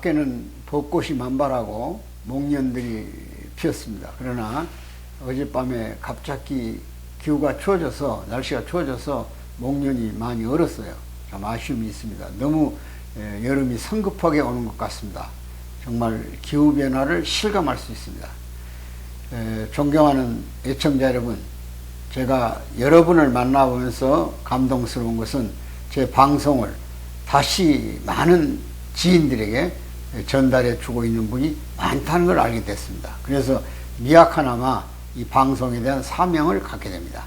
밖에는 벚꽃이 만발하고 목련들이 피었습니다. 그러나 어젯밤에 갑자기 기후가 추워져서, 날씨가 추워져서 목련이 많이 얼었어요. 참 아쉬움이 있습니다. 너무 여름이 성급하게 오는 것 같습니다. 정말 기후변화를 실감할 수 있습니다. 존경하는 애청자 여러분, 제가 여러분을 만나보면서 감동스러운 것은 제 방송을 다시 많은 지인들에게 전달해 주고 있는 분이 많다는 걸 알게 됐습니다. 그래서 미약하나마 이 방송에 대한 사명을 갖게 됩니다.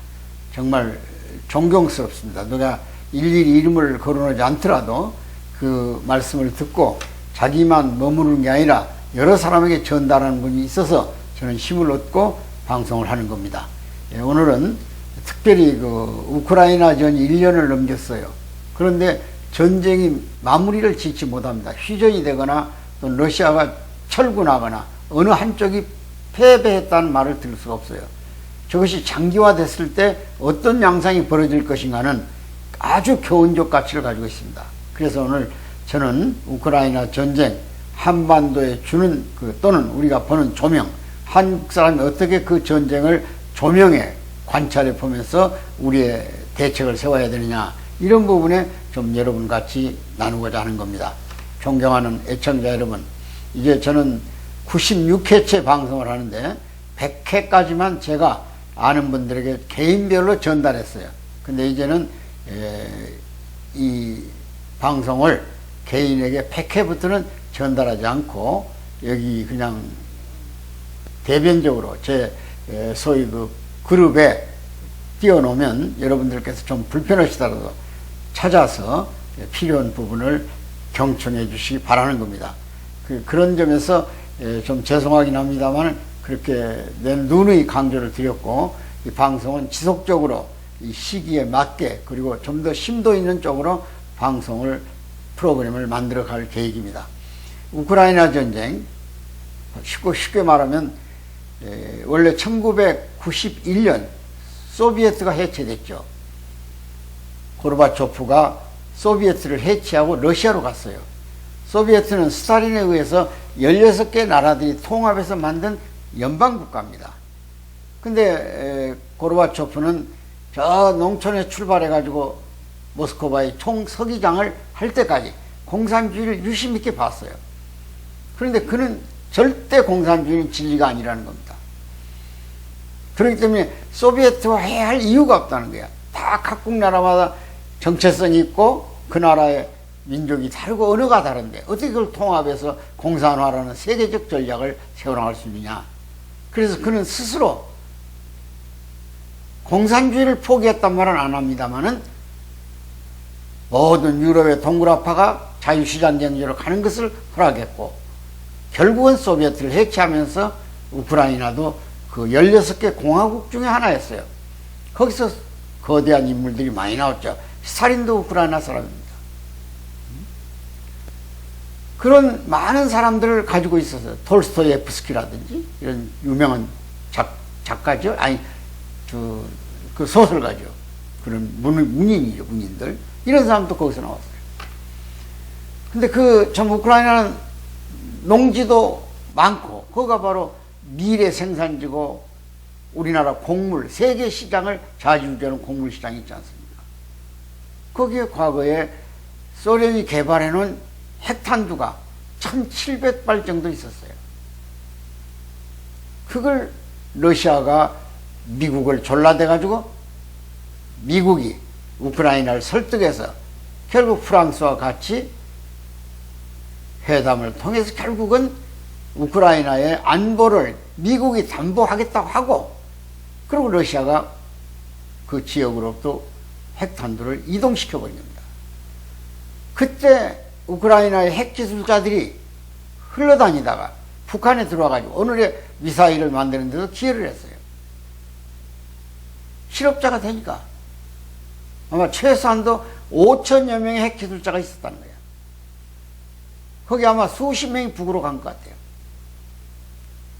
정말 존경스럽습니다. 누가 일일이 이름을 거론하지 않더라도 그 말씀을 듣고 자기만 머무르는 게 아니라 여러 사람에게 전달하는 분이 있어서 저는 힘을 얻고 방송을 하는 겁니다. 오늘은 특별히 그 우크라이나 전이 1년을 넘겼어요. 그런데 전쟁이 마무리를 짓지 못합니다. 휴전이 되거나 또 러시아가 철군하거나 어느 한쪽이 패배했다는 말을 들을 수가 없어요. 저것이 장기화됐을 때 어떤 양상이 벌어질 것인가는 아주 교훈적 가치를 가지고 있습니다. 그래서 오늘 저는 우크라이나 전쟁, 한반도에 주는 또는 우리가 보는 조명, 한국 사람이 어떻게 그 전쟁을 조명해 관찰해 보면서 우리의 대책을 세워야 되느냐, 이런 부분에 좀 여러분 같이 나누고자 하는 겁니다. 존경하는 애청자 여러분, 이제 저는 96회째 방송을 하는데 100회까지만 제가 아는 분들에게 개인별로 전달했어요. 근데 이제는 이 방송을 개인에게 100회부터는 전달하지 않고 여기 그냥 대변적으로 제 소위 그 그룹에 띄워놓으면 여러분들께서 좀 불편하시더라도 찾아서 필요한 부분을 경청해 주시기 바라는 겁니다. 그런 점에서 좀 죄송하긴 합니다만 그렇게 내 누누이 강조를 드렸고, 이 방송은 지속적으로 이 시기에 맞게 그리고 좀 더 심도 있는 쪽으로 방송을 프로그램을 만들어 갈 계획입니다. 우크라이나 전쟁, 쉽게 말하면 원래 1991년 소비에트가 해체됐죠. 고르바초프가 소비에트를 해체하고 러시아로 갔어요. 소비에트는 스탈린에 의해서 16개 나라들이 통합해서 만든 연방국가입니다. 근데 고르바초프는 저 농촌에 출발해가지고 모스크바의 총서기장을 할 때까지 공산주의를 유심 있게 봤어요. 그런데 그는 절대 공산주의는 진리가 아니라는 겁니다. 그렇기 때문에 소비에트와 해야 할 이유가 없다는 거야. 다 각국 나라마다 정체성이 있고 그 나라의 민족이 다르고 언어가 다른데 어떻게 그걸 통합해서 공산화라는 세계적 전략을 세워나갈 수 있느냐. 그래서 그는 스스로 공산주의를 포기했단 말은 안 합니다만은 모든 유럽의 동굴아파가 자유시장경제로 가는 것을 허락했고, 결국은 소비에트를 해체하면서 우크라이나도 그 16개 공화국 중에 하나였어요. 거기서 거대한 인물들이 많이 나왔죠. 스탈린도 우크라이나 사람입니다. 그런 많은 사람들을 가지고 있어서 톨스토예프스키라든지 이런 유명한 작가죠. 아니 그 소설가죠. 그런 문인이죠. 문인들 이런 사람도 거기서 나왔어요. 근데 참 우크라이나는 농지도 많고 거기가 바로 미래 생산지고 우리나라 곡물 세계 시장을 좌지우지하는 곡물 시장이 있지 않습니까? 거기에 과거에 소련이 개발해 놓은 핵탄두가 1700발 정도 있었어요. 그걸 러시아가 미국을 졸라대 가지고 미국이 우크라이나를 설득해서 결국 프랑스와 같이 회담을 통해서 결국은 우크라이나의 안보를 미국이 담보하겠다고 하고, 그리고 러시아가 그 지역으로부터 핵탄두를 이동시켜버린 겁니다. 그때 우크라이나의 핵기술자들이 흘러다니다가 북한에 들어와가지고 오늘의 미사일을 만드는 데도 기여를 했어요. 실업자가 되니까 아마 최소한도 5천여 명의 핵기술자가 있었다는 거예요. 거기 아마 수십 명이 북으로 간 것 같아요.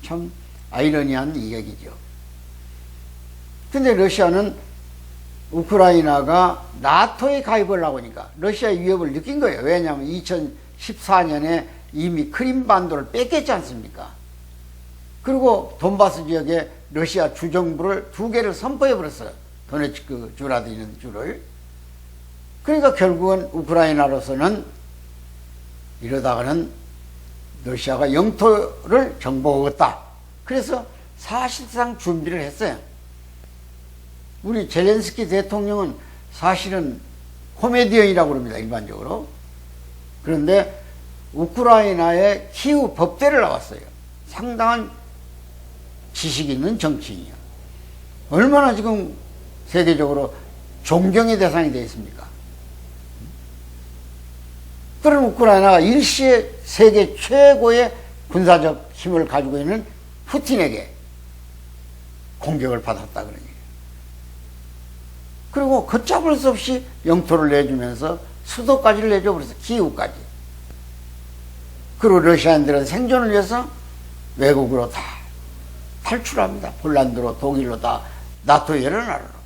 참 아이러니한 이야기죠. 근데 러시아는 우크라이나가 나토에 가입을 하고 보니까 러시아의 위협을 느낀 거예요. 왜냐하면 2014년에 이미 크림반도를 뺏겼지 않습니까? 그리고 돈바스 지역에 러시아 주정부를 2개를 선포해 버렸어요. 도네츠크 주라도 있는 주를. 그러니까 결국은 우크라이나로서는 이러다가는 러시아가 영토를 정복하겠다. 그래서 사실상 준비를 했어요. 우리 젤렌스키 대통령은 사실은 코미디언이라고 그럽니다. 일반적으로. 그런데 우크라이나의 키우 법대를 나왔어요. 상당한 지식 있는 정치인이야. 얼마나 지금 세계적으로 존경의 대상이 되어 있습니까? 그런 우크라이나가 일시에 세계 최고의 군사적 힘을 가지고 있는 푸틴에게 공격을 받았다 그런 얘기예요. 그리고 걷잡을 수 없이 영토를 내주면서 수도까지를 내줘버렸어. 키우까지. 그리고 러시아인들은 생존을 위해서 외국으로 다 탈출합니다. 폴란드로, 독일로 다 나토 여러 나라로.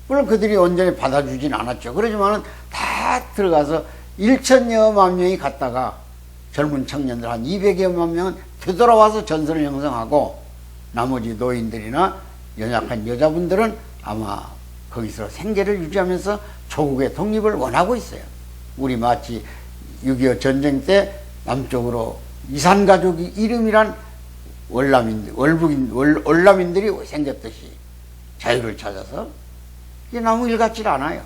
물론 그들이 온전히 받아주진 않았죠. 그러지만은 다 들어가서 1천여만 명이 갔다가 젊은 청년들 한 200여만 명은 되돌아와서 전선을 형성하고 나머지 노인들이나 연약한 여자분들은 아마 거기서 생계를 유지하면서 조국의 독립을 원하고 있어요. 우리 마치 6.25 전쟁 때 남쪽으로 이산가족이 이름이란 월남인들이 생겼듯이 자유를 찾아서 이게 너무 일 같질 않아요.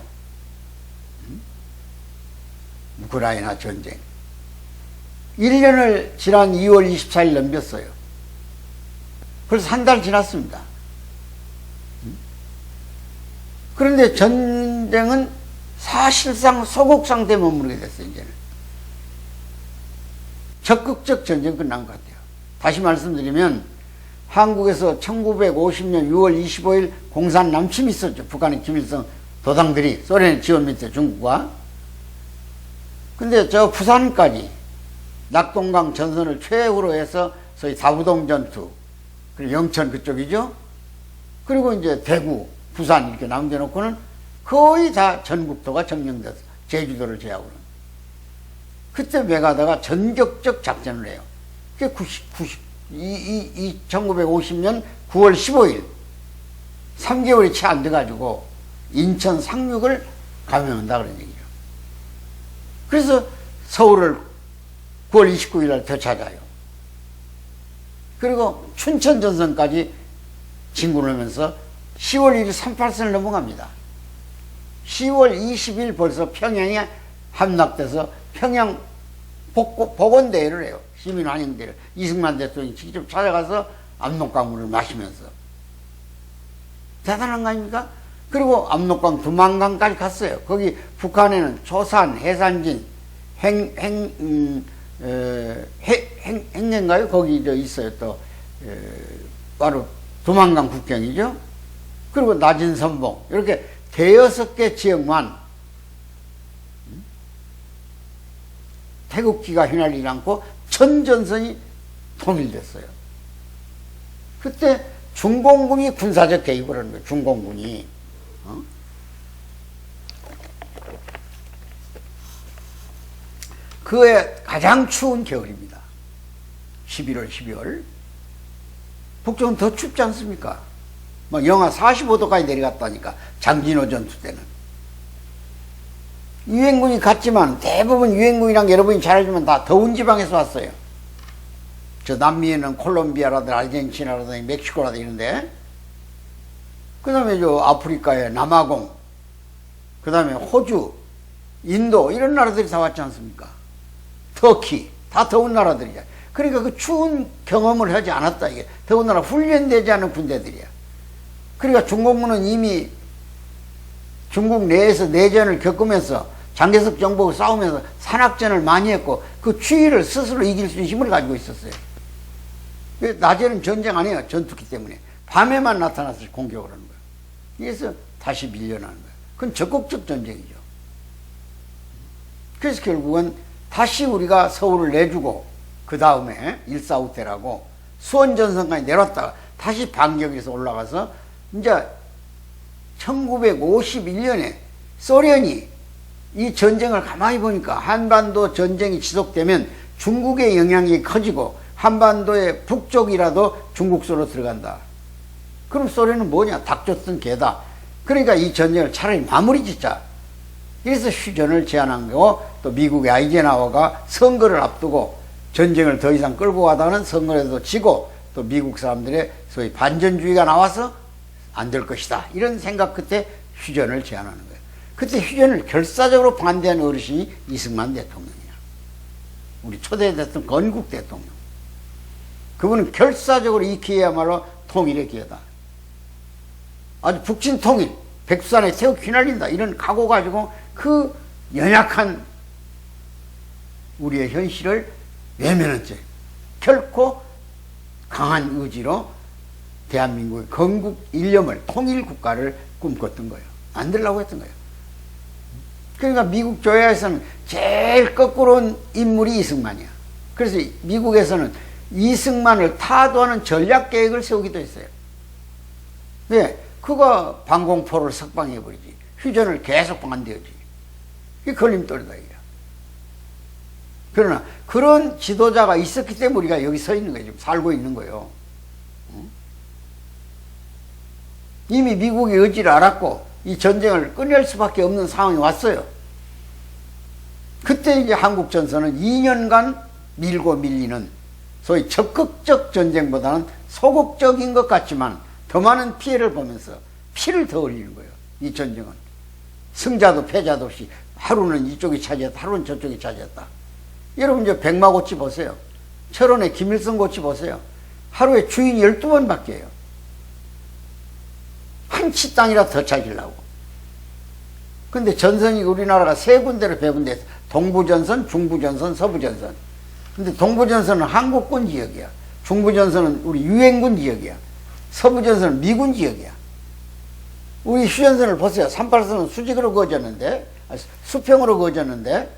우크라이나 전쟁 1년을 지난 2월 24일 넘겼어요. 벌써 한 달 지났습니다. 그런데 전쟁은 사실상 소국 상태에 머무르게 됐어요. 이제는 적극적 전쟁 끝난 것 같아요. 다시 말씀드리면 한국에서 1950년 6월 25일 공산 남침이 있었죠. 북한의 김일성 도당들이 소련의 지원 밑에 중국과. 근데 저 부산까지 낙동강 전선을 최후로 해서 소위 다부동 전투, 그리고 영천 그쪽이죠. 그리고 이제 대구, 부산 이렇게 남겨놓고는 거의 다 전국도가 점령돼서 제주도를 제외하고는. 그때 메가다가 전격적 작전을 해요. 그게 1950년 9월 15일 3개월이 채 안 돼가지고 인천 상륙을 감행한다 그런 얘기죠. 그래서 서울을 9월 29일 날 되찾아요. 그리고 춘천 전선까지 진군을 하면서 10월 1일 38선을 넘어갑니다. 10월 20일 벌써 평양에 함락돼서 평양 복원대회를 해요. 시민환영대회를. 이승만 대통령이 직접 찾아가서 압록강물을 마시면서. 대단한 거 아닙니까? 그리고 압록강 두만강까지 갔어요. 거기 북한에는 초산, 해산진, 행년가요? 거기 있어요. 또 바로 두만강 국경이죠. 그리고 낮은 선봉 이렇게 대여섯 개 지역만 태극기가 휘날리지 않고 전전선이 통일됐어요. 그때 중공군이 군사적 개입을 하는 거예요. 중공군이. 그해 가장 추운 겨울입니다. 11월, 12월. 북쪽은 더 춥지 않습니까? 막 영하 45도까지 내려갔다니까. 장진호 전투 때는. 유엔군이 갔지만 대부분 유엔군이랑 여러분이 잘 알지만 다 더운 지방에서 왔어요. 저 남미에는 콜롬비아라든지 아르헨티나라든지 멕시코라든지 이런데, 그 다음에 저 아프리카의 남아공, 그 다음에 호주, 인도 이런 나라들이 다 왔지 않습니까? 터키 다 더운 나라들이야. 그러니까 그 추운 경험을 하지 않았다. 이게 더군다나 훈련되지 않은 군대들이야. 그러니까 중공군은 이미 중국 내에서 내전을 겪으면서 장개석 정복을 싸우면서 산악전을 많이 했고 그 추위를 스스로 이길 수 있는 힘을 가지고 있었어요. 낮에는 전쟁 안 해요. 전투기 때문에. 밤에만 나타나서 공격을 하는 거예요. 그래서 다시 밀려나는 거예요. 그건 적극적 전쟁이죠. 그래서 결국은 다시 우리가 서울을 내주고 그 다음에 일사후퇴라고 수원전선까지 내려왔다가 다시 반격에서 올라가서 이제 1951년에 소련이 이 전쟁을 가만히 보니까 한반도 전쟁이 지속되면 중국의 영향이 커지고 한반도의 북쪽이라도 중국 손으로 들어간다. 그럼 소련은 뭐냐? 닥쳤던 개다. 그러니까 이 전쟁을 차라리 마무리 짓자. 그래서 휴전을 제안한 거고, 또 미국의 아이젠하워가 선거를 앞두고 전쟁을 더 이상 끌고 가다가는 선거에도 지고 또 미국 사람들의 소위 반전주의가 나와서 안 될 것이다. 이런 생각 끝에 휴전을 제안하는 거예요. 그때 휴전을 결사적으로 반대한 어르신이 이승만 대통령이야. 우리 초대 대통령 건국 대통령. 그분은 결사적으로 이 기회야말로 통일의 기회다. 아주 북진 통일, 백두산에 새우 휘날린다. 이런 각오 가지고 그 연약한 우리의 현실을 외면한 채 결코 강한 의지로 대한민국의 건국 일념을, 통일 국가를 꿈꿨던 거예요. 만들려고 했던 거예요. 그러니까 미국 조야에서는 제일 거꾸로운 인물이 이승만이야. 그래서 미국에서는 이승만을 타도하는 전략 계획을 세우기도 했어요. 왜? 그가 방공포를 석방해버리지. 휴전을 계속 반대하지. 이게 걸림돌이다, 이게. 그러나 그런 지도자가 있었기 때문에 우리가 여기 서 있는 거예요. 지금 살고 있는 거예요. 이미 미국의 의지를 알았고 이 전쟁을 끝낼 수밖에 없는 상황이 왔어요. 그때 이제 한국 전선은 2년간 밀고 밀리는 소위 적극적 전쟁보다는 소극적인 것 같지만 더 많은 피해를 보면서 피를 더 흘리는 거예요. 이 전쟁은 승자도 패자도 없이 하루는 이쪽이 차지했다, 하루는 저쪽이 차지했다. 여러분 이제 백마고치 보세요. 철원의 김일성 고치 보세요. 하루에 주인 12번 바뀌어요. 한 치 땅이라 더 차지려고. 근데 전선이 우리나라가 세 군데로 배분돼서 동부전선, 중부전선, 서부전선. 근데 동부전선은 한국군 지역이야. 중부전선은 우리 유엔군 지역이야. 서부전선은 미군 지역이야. 우리 휴전선을 보세요. 38선은 수직으로 그어졌는데, 수평으로 그어졌는데,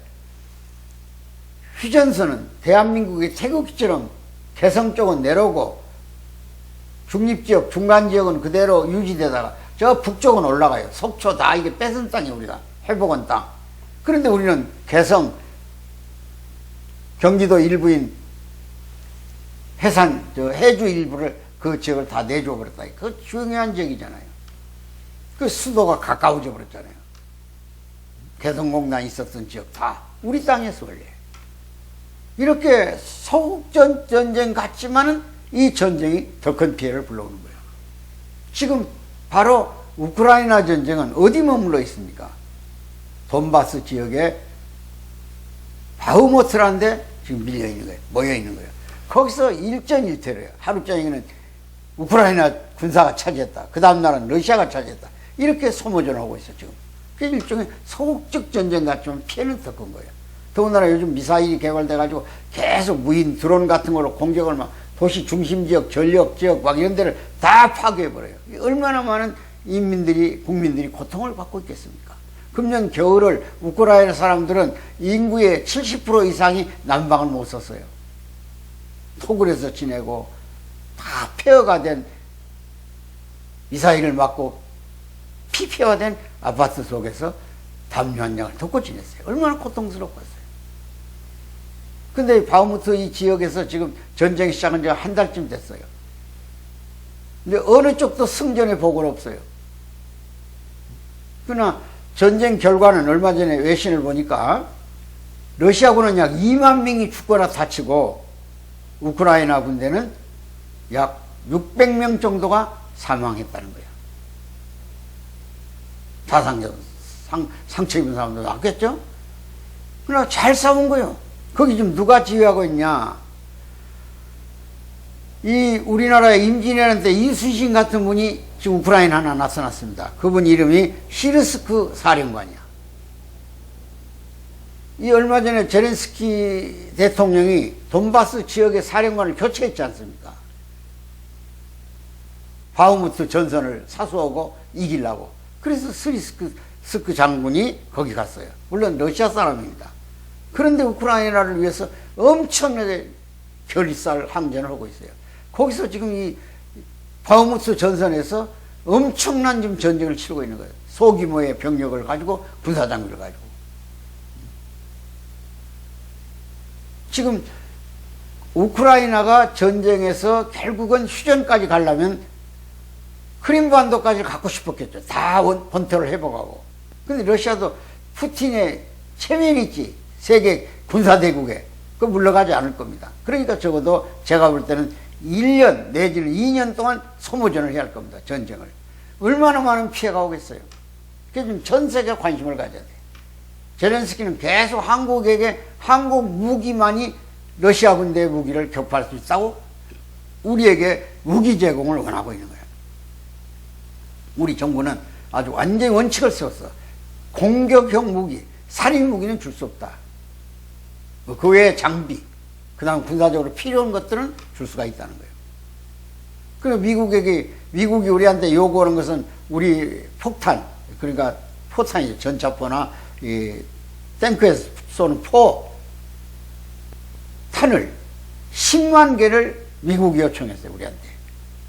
휴전선은 대한민국의 태극기처럼 개성 쪽은 내려오고 중립지역, 중간지역은 그대로 유지되다가 저 북쪽은 올라가요. 속초 다 이게 뺏은 땅이 우리가 회복한 땅. 그런데 우리는 개성, 경기도 일부인 해산, 해주 일부를 그 지역을 다 내줘 버렸다. 그 중요한 지역이잖아요. 그 수도가 가까워져 버렸잖아요. 개성공단이 있었던 지역 다 우리 땅에서 원래. 이렇게 소극전 전쟁 같지만은 이 전쟁이 더 큰 피해를 불러오는 거예요. 지금 바로 우크라이나 전쟁은 어디 머물러 있습니까? 돈바스 지역에 바흐무트라는 데 지금 밀려 있는 거예요. 모여 있는 거예요. 거기서 일전일퇴를 해요. 하루 저녁에는 우크라이나 군사가 차지했다. 그 다음 날은 러시아가 차지했다. 이렇게 소모전하고 있어 지금. 그 일종의 소극적 전쟁 같지만 피해는 더 큰 거예요. 더군다나 요즘 미사일이 개발돼가지고 계속 무인 드론 같은 걸로 공격을 막 도시 중심 지역, 전력 지역 막 이런 데를 다 파괴해버려요. 얼마나 많은 인민들이, 국민들이 고통을 받고 있겠습니까? 금년 겨울을 우크라이나 사람들은 인구의 70% 이상이 난방을 못 썼어요. 토굴에서 지내고 다 폐허가 된 미사일을 맞고 피폐화된 아파트 속에서 담요 한 장을 덮고 지냈어요. 얼마나 고통스럽겠어요. 근데 바흐무트 이 지역에서 지금 전쟁이 시작한 지가 한 달쯤 됐어요. 근데 어느 쪽도 승전의 보고는 없어요. 그러나 전쟁 결과는 얼마 전에 외신을 보니까 러시아군은 약 2만 명이 죽거나 다치고 우크라이나 군대는 약 600명 정도가 사망했다는 거예요. 상처 입은 사람도 났겠죠? 그러나 잘 싸운 거예요. 거기 지금 누가 지휘하고 있냐? 이 우리나라의 임진왜란 때 이순신 같은 분이 지금 우크라이나 하나 나타났습니다. 그분 이름이 시르스크 사령관이야. 이 얼마 전에 제렌스키 대통령이 돈바스 지역의 사령관을 교체했지 않습니까? 바흐무트 전선을 사수하고 이기려고. 그래서 시르스크 장군이 거기 갔어요. 물론 러시아 사람입니다. 그런데 우크라이나를 위해서 엄청나게 결의살 항전을 하고 있어요. 거기서 지금 이 바흐무트 전선에서 엄청난 지금 전쟁을 치르고 있는 거예요. 소규모의 병력을 가지고 군사장비를 가지고. 지금 우크라이나가 전쟁에서 결국은 휴전까지 가려면 크림반도까지 갖고 싶었겠죠. 다 본토를 회복하고. 근데 러시아도 푸틴의 체면이 있지. 세계 군사대국에. 그 물러가지 않을 겁니다. 그러니까 적어도 제가 볼 때는 1년 내지는 2년 동안 소모전을 해야 할 겁니다. 전쟁을. 얼마나 많은 피해가 오겠어요. 그래서 지금 전 세계가 관심을 가져야 돼요. 제렌스키는 계속 한국에게 한국 무기만이 러시아 군대의 무기를 격파할 수 있다고 우리에게 무기 제공을 원하고 있는 거예요. 우리 정부는 아주 완전히 원칙을 세웠어. 공격형 무기, 살인 무기는 줄 수 없다. 그 외에 장비, 그 다음 군사적으로 필요한 것들은 줄 수가 있다는 거예요. 그리고 미국이 우리한테 요구하는 것은 우리 폭탄, 그러니까 포탄이죠. 전차포나 이 탱크에서 쏘는 탄을 10만 개를 미국이 요청했어요, 우리한테.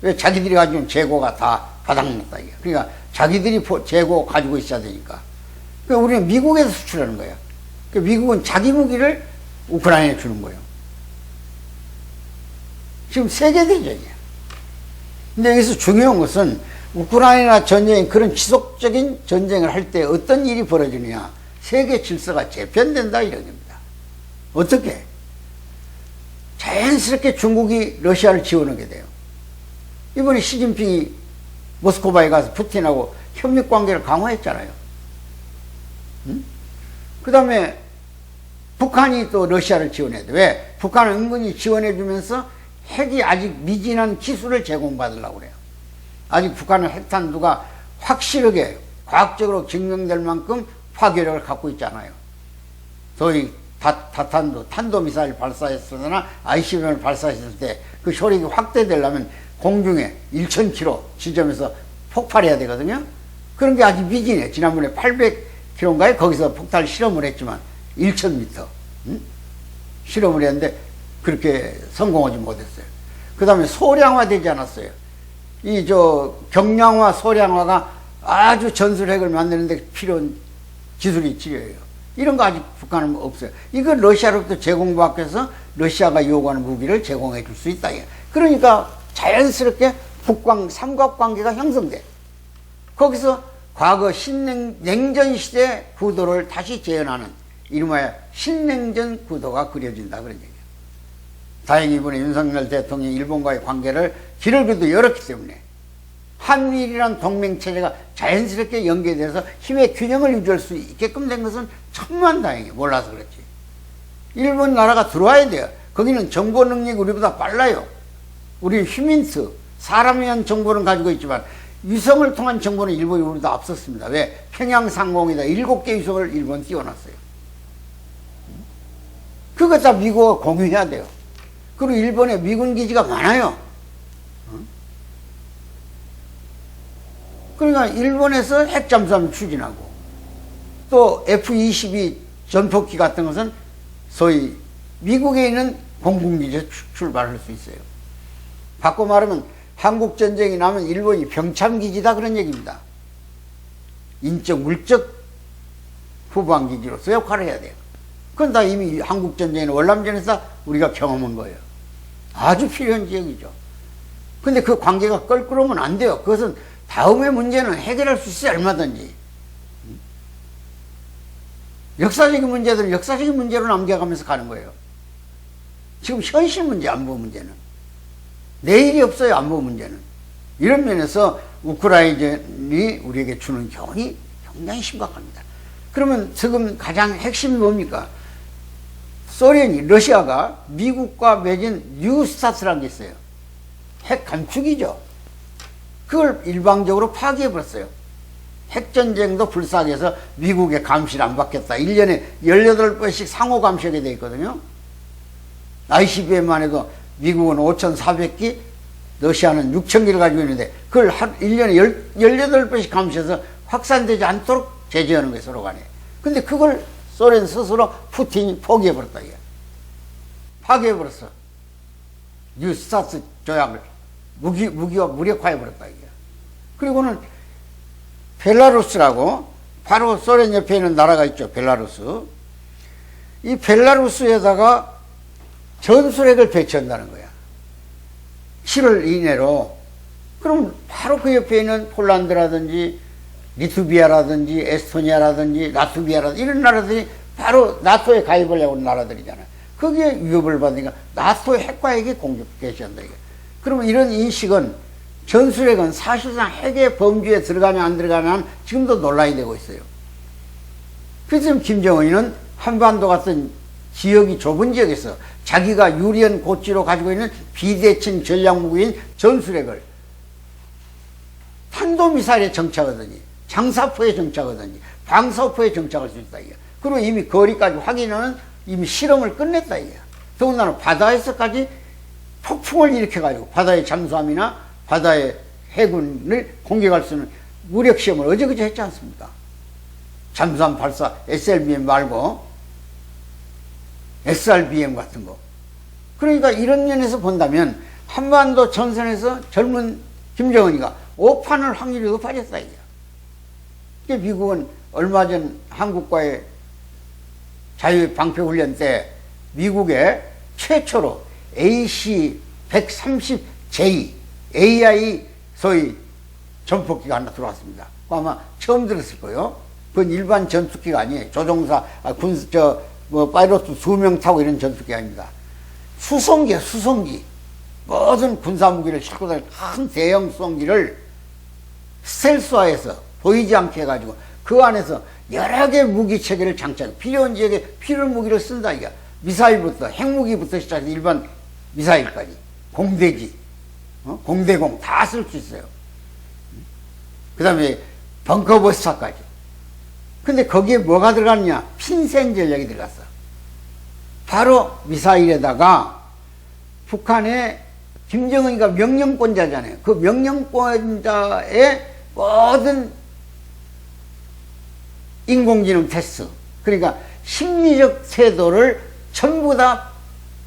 왜? 자기들이 가지고 있는 재고가 다 바닥났다, 이게. 그러니까 자기들이 재고 가지고 있어야 되니까. 그러니까 우리는 미국에서 수출하는 거예요. 그러니까 미국은 자기 무기를 우크라이나에 주는 거예요. 지금 세계대전이야. 근데 여기서 중요한 것은 우크라이나 전쟁이 그런 지속적인 전쟁을 할 때 어떤 일이 벌어지느냐. 세계 질서가 재편된다, 이런 겁니다. 어떻게? 자연스럽게 중국이 러시아를 지원하게 돼요. 이번에 시진핑이 모스크바에 가서 푸틴하고 협력 관계를 강화했잖아요. 응? 그 다음에 북한이 또 러시아를 지원해야 돼. 왜? 북한은 은근히 지원해주면서 핵이 아직 미진한 기술을 제공받으려고 그래요. 아직 북한은 핵탄두가 확실하게 과학적으로 증명될 만큼 파괴력을 갖고 있지 않아요. 소위 다탄두, 탄도미사일 발사했으나 ICBM을 발사했을 때 그 효력이 확대되려면 공중에 1000km 지점에서 폭발해야 되거든요. 그런 게 아직 미진해. 지난번에 800km인가에 거기서 폭탄 실험을 했지만 1000m 실험을 했는데 그렇게 성공하지 못했어요. 그 다음에 소량화되지 않았어요. 경량화, 소량화가 아주 전술핵을 만드는데 필요한 기술이 필요해요. 이런 거 아직 북한은 없어요. 이건 러시아로부터 제공받아서 러시아가 요구하는 무기를 제공해 줄 수 있다. 그러니까 자연스럽게 북광 삼각관계가 형성돼. 거기서 과거 냉전 시대 구도를 다시 재현하는 이름하여 신냉전 구도가 그려진다, 그런 얘기예요. 다행히 이번에 윤석열 대통령이 일본과의 관계를 길을 그래도 열었기 때문에 한미일이란 동맹체제가 자연스럽게 연계돼서 힘의 균형을 유지할 수 있게끔 된 것은 천만다행이에요. 몰라서 그렇지. 일본 나라가 들어와야 돼요. 거기는 정보 능력이 우리보다 빨라요. 우리 휴민트, 사람에 의한 정보는 가지고 있지만 위성을 통한 정보는 일본이 우리보다 앞섰습니다. 왜? 평양상공에다 7개 위성을 일본 띄워놨어요. 그거 다 미국과 공유해야 돼요. 그리고 일본에 미군 기지가 많아요. 그러니까 일본에서 핵잠수함 추진하고 또 F-22 전폭기 같은 것은 소위 미국에 있는 공군기지에 출발할 수 있어요. 바꿔 말하면 한국전쟁이 나면 일본이 병참기지다, 그런 얘기입니다. 인적, 물적 후방기지로서 역할을 해야 돼요. 그건 다 이미 한국전쟁이나 월남전에서 우리가 경험한 거예요. 아주 필요한 지역이죠. 근데 그 관계가 껄끄러우면 안 돼요. 그것은 다음의 문제는 해결할 수 있어요, 얼마든지. 역사적인 문제들은 역사적인 문제로 남겨가면서 가는 거예요. 지금 현실 문제, 안보 문제는. 내일이 없어요, 안보 문제는. 이런 면에서 우크라이나이 우리에게 주는 교훈이 굉장히 심각합니다. 그러면 지금 가장 핵심이 뭡니까? 러시아가 미국과 맺은 뉴스타트라는 게 있어요. 핵 감축이죠. 그걸 일방적으로 파기해버렸어요. 핵전쟁도 불사하게 해서 미국의 감시를 안 받겠다. 1년에 18번씩 상호 감시하게 돼 있거든요. ICBM만 해도 미국은 5,400기, 러시아는 6,000기를 가지고 있는데 그걸 1년에 18번씩 감시해서 확산되지 않도록 제재하는 거예요, 서로 간에. 근데 그걸 소련 스스로 푸틴이 포기해버렸다, 이게. 파기해버렸어. 뉴스타트 조약을. 무기와 무력화해버렸다, 이게. 그리고는 벨라루스라고, 바로 소련 옆에 있는 나라가 있죠, 벨라루스. 이 벨라루스에다가 전술핵을 배치한다는 거야. 7월 이내로. 그럼 바로 그 옆에 있는 폴란드라든지 리투비아라든지 에스토니아라든지 라트비아라든지 이런 나라들이 바로 나토에 가입을 하고 있는 나라들이잖아요. 거기에 위협을 받으니까 나토의 핵과핵이 공격 개시한다 이게. 그러면 이런 인식은 전술핵은 사실상 핵의 범주에 들어가냐 안 들어가냐는 지금도 논란이 되고 있어요. 그래서 지금 김정은이는 한반도 같은 지역이 좁은 지역에서 자기가 유리한 고지로 가지고 있는 비대칭 전략무기인 전술핵을 탄도미사일에 정착하더니 장사포에 정착하더니 방사포에 정착할 수 있다 이게. 그리고 이미 거리까지 확인하는 이미 실험을 끝냈다 이게. 더군다나 바다에서까지 폭풍을 일으켜가지고 바다의 잠수함이나 바다의 해군을 공격할 수 있는 무력 시험을 어제그제 했지 않습니까? 잠수함 발사 SLBM 말고 SRBM 같은 거. 그러니까 이런 면에서 본다면 한반도 전선에서 젊은 김정은이가 오판할 확률이 높아졌다 이게. 미국은 얼마 전 한국과의 자유 방패훈련 때 미국에 최초로 AC-130J AI 소위 전폭기가 하나 들어왔습니다. 아마 처음 들었을 거예요. 그건 일반 전투기가 아니에요. 조종사, 파이로트 2명 타고 이런 전투기가 아닙니다. 수송기야, 수송기. 모든 군사무기를 싣고 다니는 큰 대형 수송기를 스텔스화해서 보이지 않게 해가지고 그 안에서 여러 개의 무기 체계를 장착해 필요한 지역에 필요한 무기를 쓴다 이게. 미사일부터 핵무기부터 시작해서 일반 미사일까지 공대지, 공대공 다 쓸 수 있어요. 그 다음에 벙커버스터까지. 근데 거기에 뭐가 들어갔냐? 핀센 전략이 들어갔어. 바로 미사일에다가 북한의 김정은이가 명령권자잖아요. 그 명령권자의 모든 인공지능 테스트, 그러니까 심리적 태도를 전부 다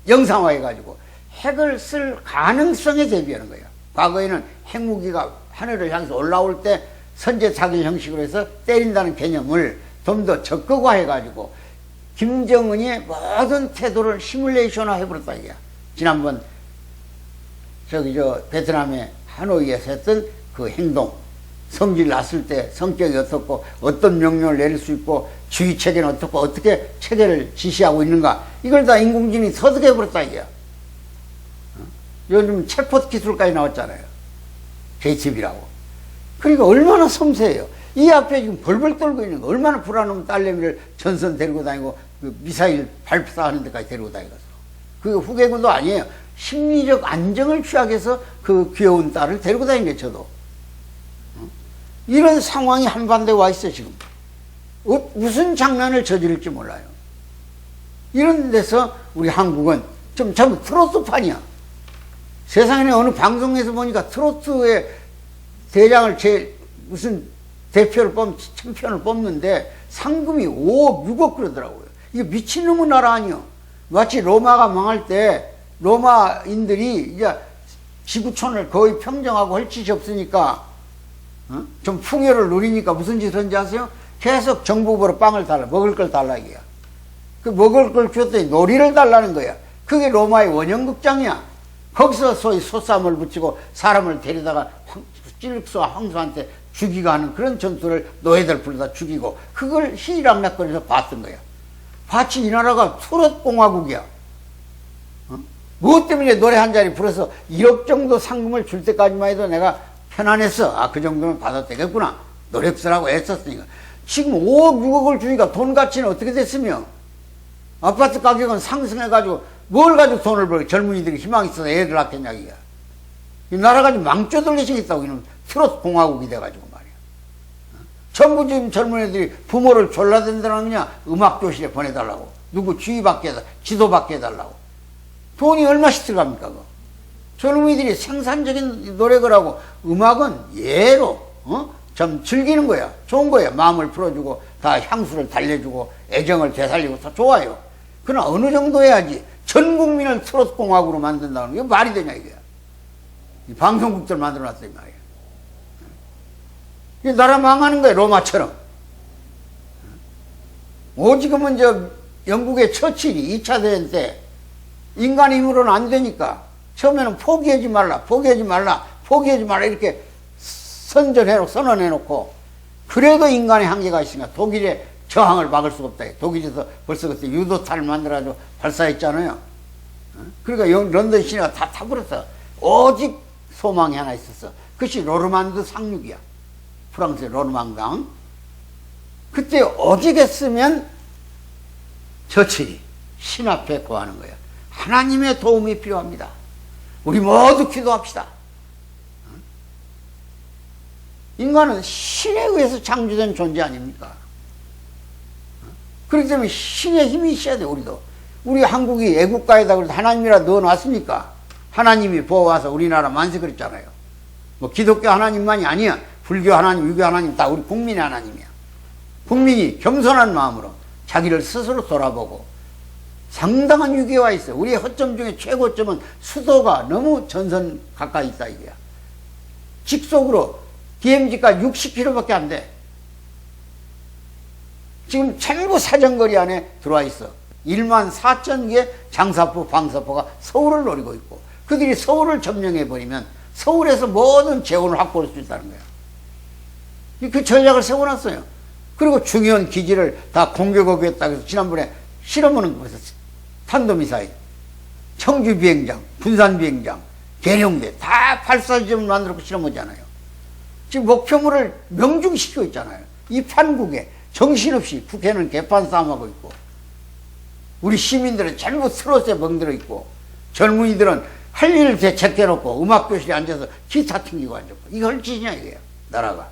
영상화해가지고 핵을 쓸 가능성에 대비하는 거예요. 과거에는 핵무기가 하늘을 향해서 올라올 때 선제 타격 형식으로 해서 때린다는 개념을 좀 더 적극화해가지고 김정은의 모든 태도를 시뮬레이션화 해버렸다 이게. 지난번 베트남의 하노이에서 했던 그 행동, 성질 났을 때 성격이 어떻고 어떤 명령을 내릴 수 있고 주의 체계는 어떻고 어떻게 체계를 지시하고 있는가, 이걸 다 인공지능이 터득해버렸다 이게. 요즘 챗봇 기술까지 나왔잖아요. JTB라고. 그러니까 얼마나 섬세해요. 이 앞에 지금 벌벌 떨고 있는 거, 얼마나 불안하면 딸내미를 전선 데리고 다니고 그 미사일 발사하는 데까지 데리고 다니겠어. 그게 후계군도 아니에요. 심리적 안정을 취하기 위해서 그 귀여운 딸을 데리고 다니는 게 저도. 이런 상황이 한반도에 와 있어요 지금. 무슨 장난을 저지를지 몰라요. 이런 데서 우리 한국은 좀 전부 트로트판이야. 세상에 어느 방송에서 보니까 트로트의 대장을 무슨 대표를 챔피언을 뽑는데 상금이 5억, 6억 그러더라고요. 이게 미친놈의 나라 아니요. 마치 로마가 망할 때 로마인들이 이제 지구촌을 거의 평정하고 할 짓이 없으니까 좀 풍요를 누리니까 무슨 짓을 하는지 아세요? 계속 정부보러 빵을 달라, 먹을 걸 달라 이게야. 그 먹을 걸 줬더니 놀이를 달라는 거야. 그게 로마의 원형극장이야. 거기서 소위 소싸움을 붙이고 사람을 데리다가 찔릭스와 황소한테 죽이고 하는 그런 전투를 노예들 불러다 죽이고, 그걸 희락락거리면서 봤던 거야. 마치 이 나라가 트롯공화국이야. 무엇 때문에 노래 한 자리 불러서 1억 정도 상금을 줄 때까지만 해도 내가 편안했어. 아, 그 정도는 받아도 되겠구나. 노력쓰라고 애썼으니까. 지금 5억, 6억을 주니까 돈 가치는 어떻게 됐으며, 아파트 가격은 상승해가지고 뭘 가지고 돈을 벌고 젊은이들이 희망이 있어서 애들 낳겠냐 이게. 이 나라가 지금 망쳐돌리시겠다고 이놈 트롯 공화국이 돼가지고 말이야. 전부 지금 젊은 애들이 부모를 졸라댄다는 거냐, 음악교실에 보내달라고, 누구 지휘받게 해달라고, 지도받게 해달라고. 돈이 얼마씩 들어갑니까 그거. 젊은이들이 생산적인 노력을 하고, 음악은 예로 좀 즐기는 거야. 좋은 거야. 마음을 풀어주고 다 향수를 달래주고 애정을 되살리고 다 좋아요. 그러나 어느 정도 해야지 전 국민을 트로트 공화국으로 만든다는 게 말이 되냐 이게. 이 방송국들 만들어놨어 이 말이야. 이 나라 망하는 거야 로마처럼. 오지금은 영국의 처칠이 2차 대전 때 인간의 힘으로는 안 되니까 처음에는 포기하지 말라, 포기하지 말라, 포기하지 말라 이렇게 선전해놓고 선언해놓고 그래도 인간의 한계가 있으니까 독일의 저항을 막을 수가 없다. 독일에서 벌써 그때 유도탄을 만들어가지고 발사했잖아요. 그러니까 런던 시내가 다 타버렸어. 오직 소망이 하나 있었어. 그것이 노르만드 상륙이야. 프랑스의 노르망강. 그때 오직 했으면 저치 신 앞에 구하는 거야. 하나님의 도움이 필요합니다. 우리 모두 기도합시다. 인간은 신에 의해서 창조된 존재 아닙니까? 그렇기 때문에 신의 힘이 있어야 돼. 우리도. 우리 한국이 애국가에다 그래서 하나님이라 넣어놨으니까 하나님이 보호와서 우리나라 만세 그랬잖아요. 뭐 기독교 하나님만이 아니야. 불교 하나님, 유교 하나님 다 우리 국민의 하나님이야. 국민이 겸손한 마음으로 자기를 스스로 돌아보고 상당한 위기가 있어. 우리의 허점 중에 최고점은 수도가 너무 전선 가까이 있다 이거야. 직속으로 DMZ가 60km밖에 안 돼. 지금 전부 사정거리 안에 들어와 있어. 1만 4천 개의 장사포, 방사포가 서울을 노리고 있고 그들이 서울을 점령해버리면 서울에서 모든 재원을 확보할 수 있다는 거야. 그 전략을 세워놨어요. 그리고 중요한 기지를 다 공격하겠다고 해서 지난번에 실험하는 거에서 탄도미사일, 청주 비행장, 군산 비행장, 계룡대 다 발사지점을 만들고 실험하잖아요. 지금 목표물을 명중시키고 있잖아요. 이 판국에 정신없이 국회는 개판 싸움하고 있고 우리 시민들은 전부 트롯에 멍들어 있고 젊은이들은 할 일을 제쳐놓고 음악교실에 앉아서 기타 튕기고 앉았고 이거 할 짓이냐 이거야. 나라가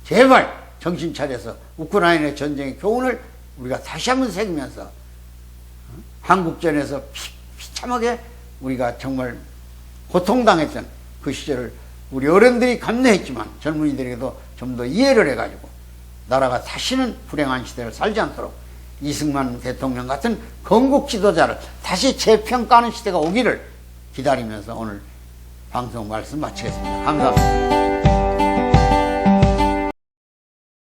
제발 정신 차려서 우크라이나 전쟁의 교훈을 우리가 다시 한번 새기면서 한국전에서 비참하게 우리가 정말 고통당했던 그 시절을 우리 어른들이 감내했지만 젊은이들에게도 좀 더 이해를 해가지고 나라가 다시는 불행한 시대를 살지 않도록 이승만 대통령 같은 건국 지도자를 다시 재평가하는 시대가 오기를 기다리면서 오늘 방송 말씀 마치겠습니다. 감사합니다.